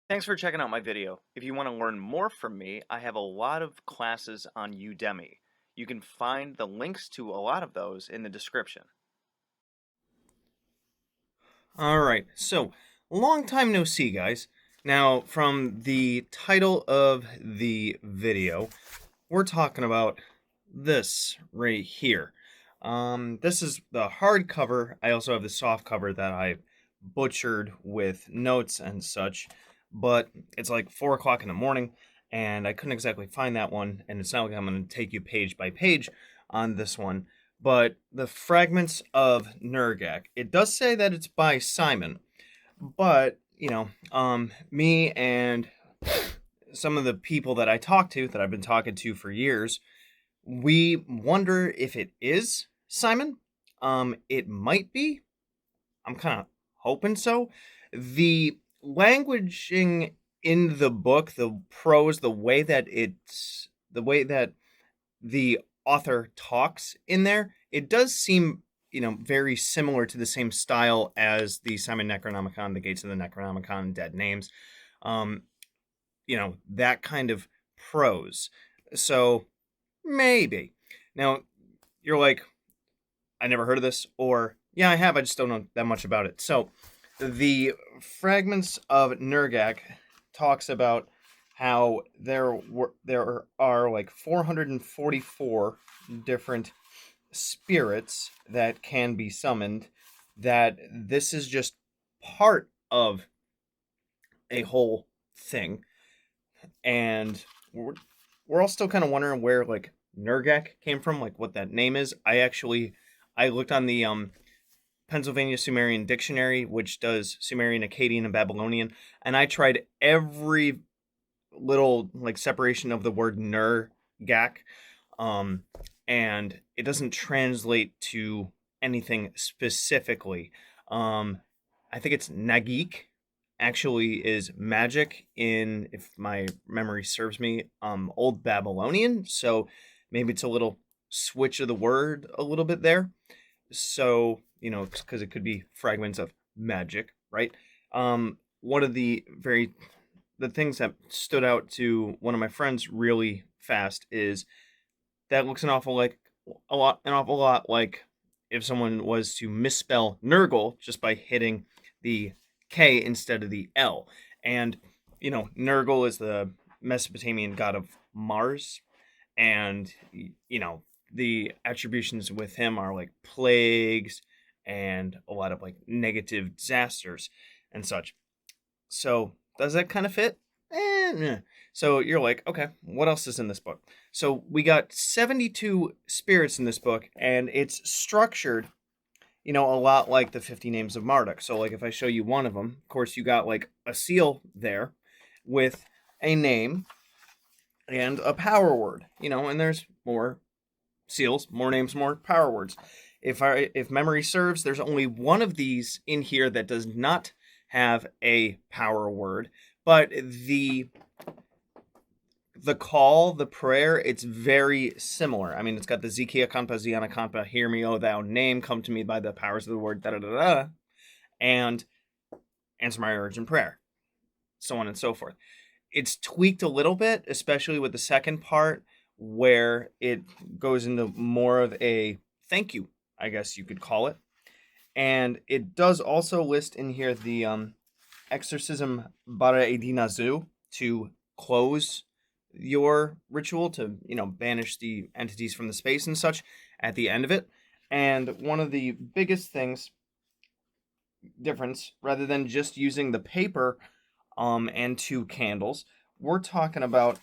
Thanks for checking out my video. If you want to learn more from me, I have a lot of classes on Udemy. You can find the links to a lot of those in the description. Alright, so, long time no see, guys. Now, from the title of the video, we're talking about this right here. This is the hardcover. I also have the soft cover that I butchered with notes and such, but it's like 4 o'clock in the morning, and I couldn't exactly find that one, and it's not like I'm going to take you page by page on this one. But the Fragments of Nergak. It does say that it's by Simon, but me and some of the people that I talk to, that I've been talking to for years, we wonder if it is Simon. It might be. I'm kind of hoping so. The languaging in the book, the prose, the way that the author talks in there, it does seem, very similar to the same style as the Simon Necronomicon, the Gates of the Necronomicon, Dead Names. Um, that kind of prose. So maybe. Now, you're like, I never heard of this, or yeah, I have, I just don't know that much about it. So, the Fragments of Nergak talks about how there are like 444 different spirits that can be summoned. That this is just part of a whole thing, and we're all still kind of wondering where like Nergak came from, like what that name is. I looked on the Pennsylvania Sumerian Dictionary, which does Sumerian, Akkadian, and Babylonian, and I tried every little like separation of the word Nergak, um, and it doesn't translate to anything specifically. I think it's Nagik actually is magic in, if my memory serves me, Old Babylonian. So maybe it's a little switch of the word a little bit there. So, because it could be fragments of magic, right? One of the things that stood out to one of my friends really fast is that looks an awful lot like if someone was to misspell Nurgle just by hitting the K instead of the L. And, Nurgle is the Mesopotamian god of Mars. And, the attributions with him are like plagues and a lot of like negative disasters and such. So, does that kind of fit? Meh. So you're like, okay, what else is in this book? So we got 72 spirits in this book, and it's structured, a lot like the 50 Names of Marduk. So, like, if I show you one of them, of course, you got like a seal there with a name and a power word, and there's more seals, more names, more power words. If memory serves, there's only one of these in here that does not have a power word, but the call, the prayer, it's very similar. I mean, it's got the Zikia Kanpa, Ziana Kanpa, hear me, O thou name, come to me by the powers of the word, da da da da, and answer my urgent prayer, so on and so forth. It's tweaked a little bit, especially with the second part, where it goes into more of a thank you, I guess you could call it. And it does also list in here the exorcism bara edinazu to close your ritual, to banish the entities from the space and such at the end of it. And one of the biggest things difference, rather than just using the paper and 2 candles, we're talking about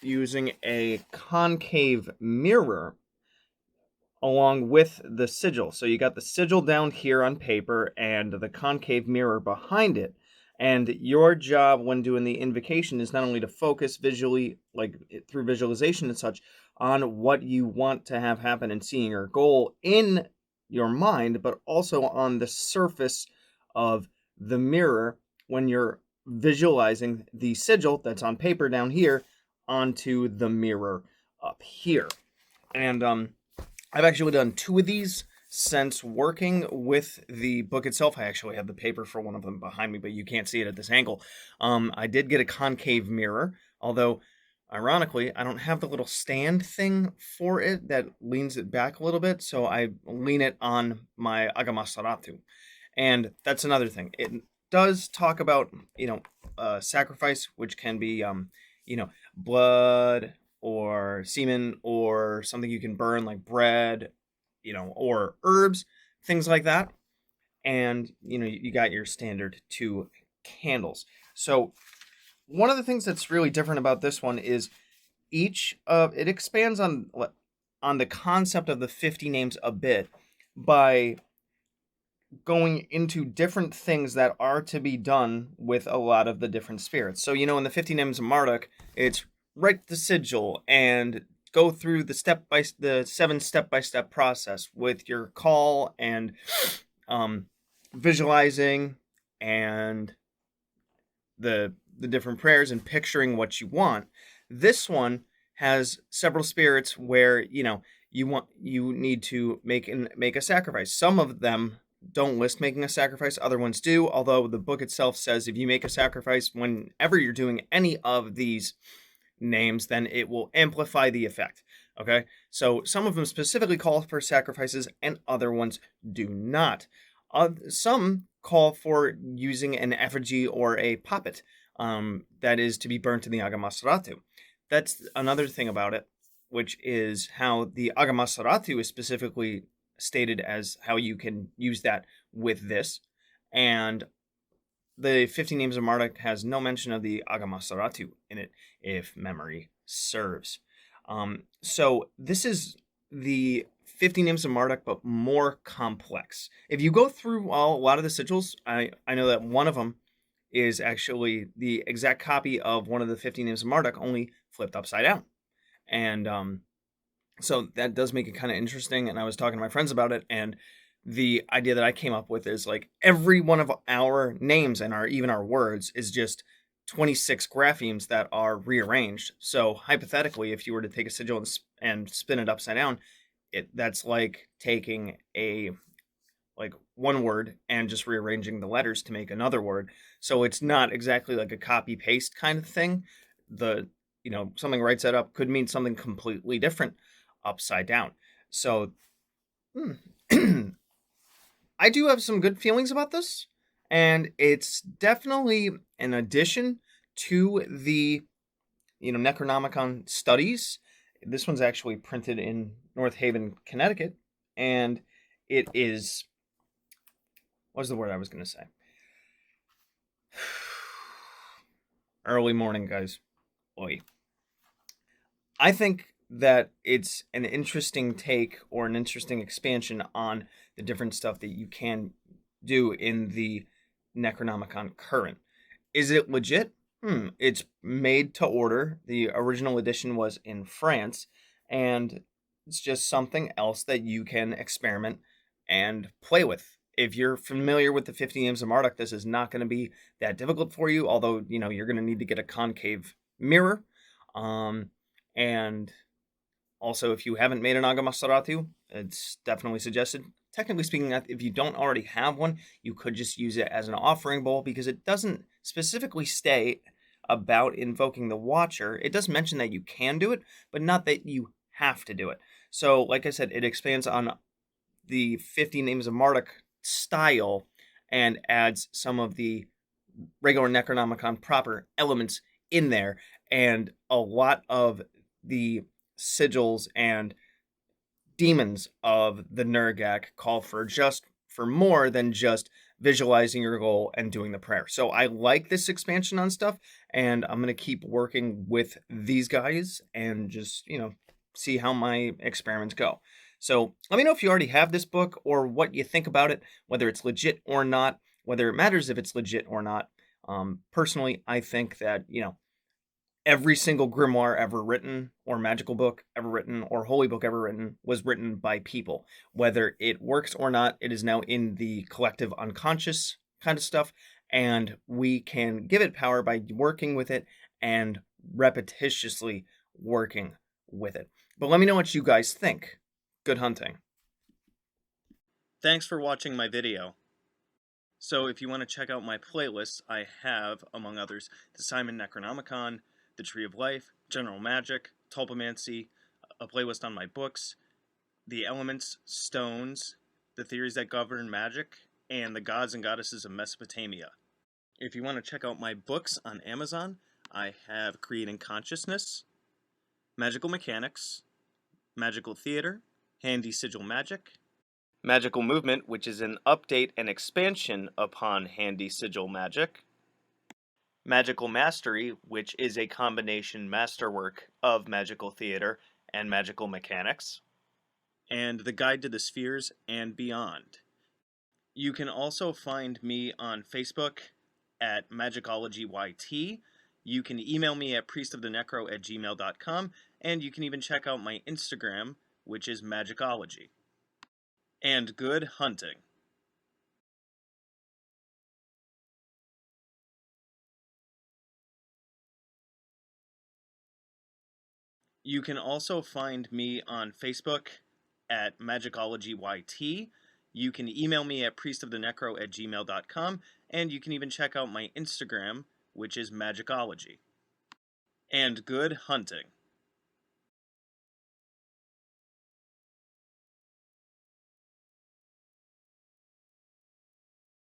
using a concave mirror along with the sigil. So you got the sigil down here on paper and the concave mirror behind it. And your job when doing the invocation is not only to focus visually, like through visualization and such, on what you want to have happen and seeing your goal in your mind, but also on the surface of the mirror when you're visualizing the sigil that's on paper down here onto the mirror up here. And I've actually done 2 of these since working with the book itself, I actually have the paper for one of them behind me, but you can't see it at this angle. I did get a concave mirror, although ironically, I don't have the little stand thing for it that leans it back a little bit, so I lean it on my Agamasaratu. And that's another thing. It does talk about, sacrifice, which can be, blood or semen or something you can burn like bread, or herbs, things like that. And, you got your standard 2 candles. So one of the things that's really different about this one is each of it expands on the concept of the 50 names a bit by going into different things that are to be done with a lot of the different spirits. So, in the 50 names of Marduk, it's write the sigil and go through the 7 step-by-step process with your call and visualizing and the different prayers and picturing what you want. This one has several spirits where, you need to make a sacrifice. Some of them don't list making a sacrifice, other ones do, although the book itself says if you make a sacrifice whenever you're doing any of these names, then it will amplify the effect. Okay, so some of them specifically call for sacrifices and other ones do not. Some call for using an effigy or a puppet that is to be burnt in the Agamasaratu. That's another thing about it, which is how the Agamasaratu is specifically stated as how you can use that with this. And the 50 Names of Marduk has no mention of the Agamasaratu in it, if memory serves. So this is the 50 Names of Marduk, but more complex. If you go through a lot of the sigils, I know that one of them is actually the exact copy of one of the 50 Names of Marduk, only flipped upside down. And so that does make it kind of interesting. And I was talking to my friends about it, and the idea that I came up with is like every one of our names and even our words is just 26 graphemes that are rearranged. So hypothetically, if you were to take a sigil and spin it upside down, that's like taking one word and just rearranging the letters to make another word. So it's not exactly like a copy paste kind of thing. Something right set up could mean something completely different upside down. So I do have some good feelings about this, and it's definitely an addition to the Necronomicon studies. This one's actually printed in North Haven, Connecticut, and it is, what's the word I was going to say? Early morning, guys. Oi. I think that it's an interesting take or an interesting expansion on the different stuff that you can do in the Necronomicon current. Is it legit? It's made to order. The original edition was in France, and it's just something else that you can experiment and play with. If you're familiar with the 50 Names of Marduk, this is not going to be that difficult for you, although, you're going to need to get a concave mirror. And also, if you haven't made an Agamasaratu, it's definitely suggested. Technically speaking, if you don't already have one, you could just use it as an offering bowl because it doesn't specifically state about invoking the Watcher. It does mention that you can do it, but not that you have to do it. So, like I said, it expands on the 50 Names of Marduk style and adds some of the regular Necronomicon proper elements in there, and a lot of the sigils and demons of the Nergak call for more than just visualizing your goal and doing the prayer. So I like this expansion on stuff, and I'm going to keep working with these guys and just, see how my experiments go. So let me know if you already have this book or what you think about it, whether it's legit or not, whether it matters if it's legit or not. Personally, I think that, every single grimoire ever written, or magical book ever written, or holy book ever written was written by people. Whether it works or not, it is now in the collective unconscious kind of stuff, and we can give it power by working with it and repetitiously working with it. But let me know what you guys think. Good hunting. Thanks for watching my video. So if you want to check out my playlists, I have, among others, the Simon Necronomicon, the Tree of Life, General Magic, Tulpamancy, a playlist on my books, the elements, stones, the theories that govern magic, and the gods and goddesses of Mesopotamia. If you want to check out my books on Amazon, I have Creating Consciousness, Magical Mechanics, Magical Theater, Handy Sigil Magic, Magical Movement, which is an update and expansion upon Handy Sigil Magic, Magical Mastery, which is a combination masterwork of Magical Theater and Magical Mechanics, and The Guide to the Spheres and Beyond. You can also find me on Facebook at Magickology YT. You can email me at priestofthenecro@gmail.com, and you can even check out my Instagram, which is Magickology. And good hunting. You can also find me on Facebook at Magickology YT. You can email me at priestofthenecro@gmail.com, and you can even check out my Instagram, which is Magickology. And good hunting.